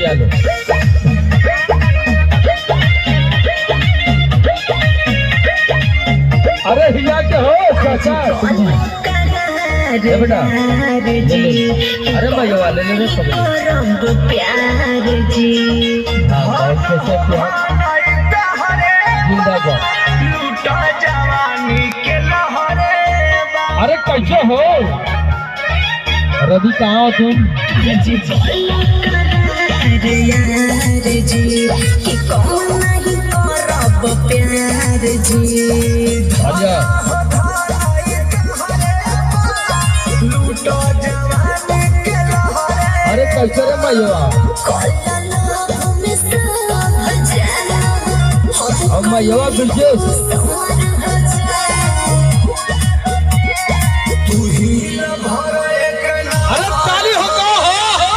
भैया लो। अरे हिला के हो चाचा बेटा। अरे भैया वाले ले प्यार जी जिंदाबाद। अरे कैसे हो रवि, कहाँ हो तुम? यार जी कि कौन नहीं करब प्यार जी। आजा अरे कैसे रे भैया? अब भैया बिल्कुल अरे ताली हो हो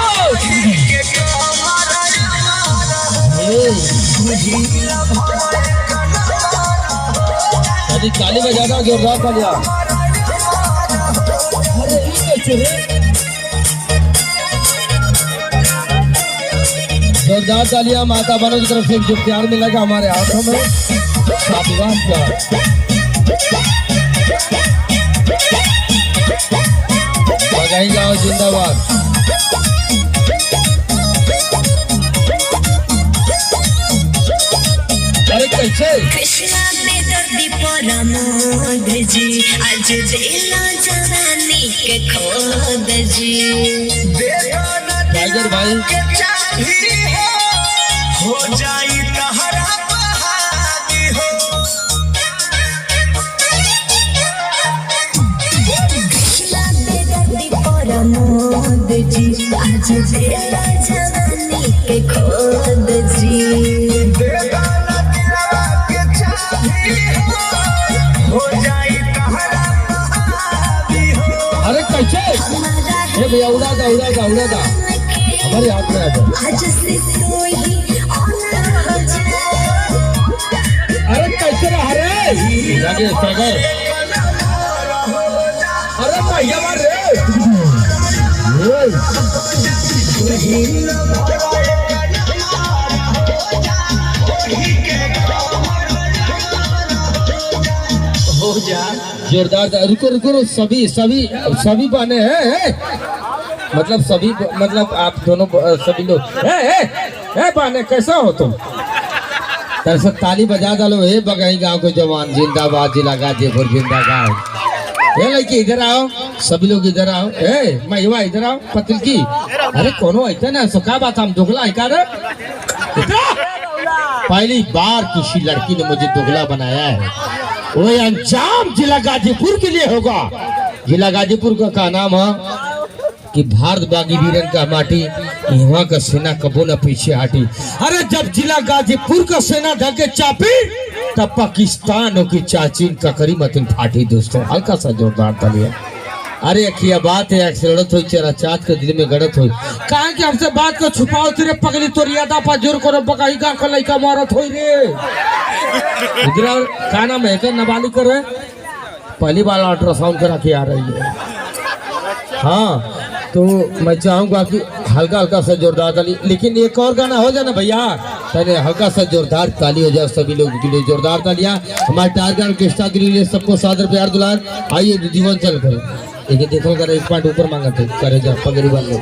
अरे ताली बजाना जोरदार तालिया। अरे जोरदार तालियां माता बनो की तरफ से जो प्यार मिलेगा हमारे हाथों में शादीवान प्यार। बगाई जाओ जिंदाबाद। अरे कैसे कृष्णा में दर्दी परमोद जी आज देला जवानी के खोद जी। टाइगर भाई हो जाई तहरा बहादी हो। कृष्णा में दर्दी परमोद जी आज देला जवानी के खोद जी। अरे कैसे ये भैया उड़ा था हमारे हाथ में आ जाओ। अरे कैसे रहा रे लगे सागर। अरे भैया मारे हो जा जोरदार। रुको रुको सभी सभी सभी बने हैं मतलब सभी मतलब आप दोनों सभी लोग बने कैसा हो तुम? तरह ताली बजा डालो हे बगाई गांव के जवान जिंदाबाद, जिला गाजीपुर जिंदाबाद। ये लड़की इधर आओ, सभी लोग इधर आओ। मैं इधर आओ पतिल की। अरे कोनो ऐसा ना सुखा बात हम दुगला है रे। पहली बार किसी लड़की ने मुझे दुगला बनाया है, वो अंजाम जिला गाजीपुर के लिए होगा। जिला गाजीपुर का नाम है कि भारत बागी वीरन का माटी, यहाँ का सेना कबो न पीछे हटी। अरे जब जिला गाजीपुर का सेना धके चापी तब पाकिस्तान की चाचीन ककरी मतिन फाटी। दोस्तों हल्का सा जोरदार तालियां। अरे अखिया बात है एक लड़त हुई चेहरा चाँद के दिल में गड़त हुई। कहा कि हमसे बात को छुपाओ तेरे पगली तो रियादा पर जोर करो बकाई का लड़का मारत हुई रे। इधर क्या नाम है नाबालिग कर रहे पहली बार अल्ट्रासाउंड करा के आ रही है। हाँ तो मैं चाहूंगा कि हल्का हल्का सा जोरदार ताली, लेकिन एक और गाना हो जाए ना भैया, पहले हल्का सा जोरदार ताली हो जाए सभी लोग के लिए। जोरदार तालियां हमारे टारगेट ऑर्केस्ट्रा के लिए सबको सादर प्यार दुलार। आइए जीवन चल कर देखो कर एक पॉइंट ऊपर मांगा थे करे जा पगड़ी वाले।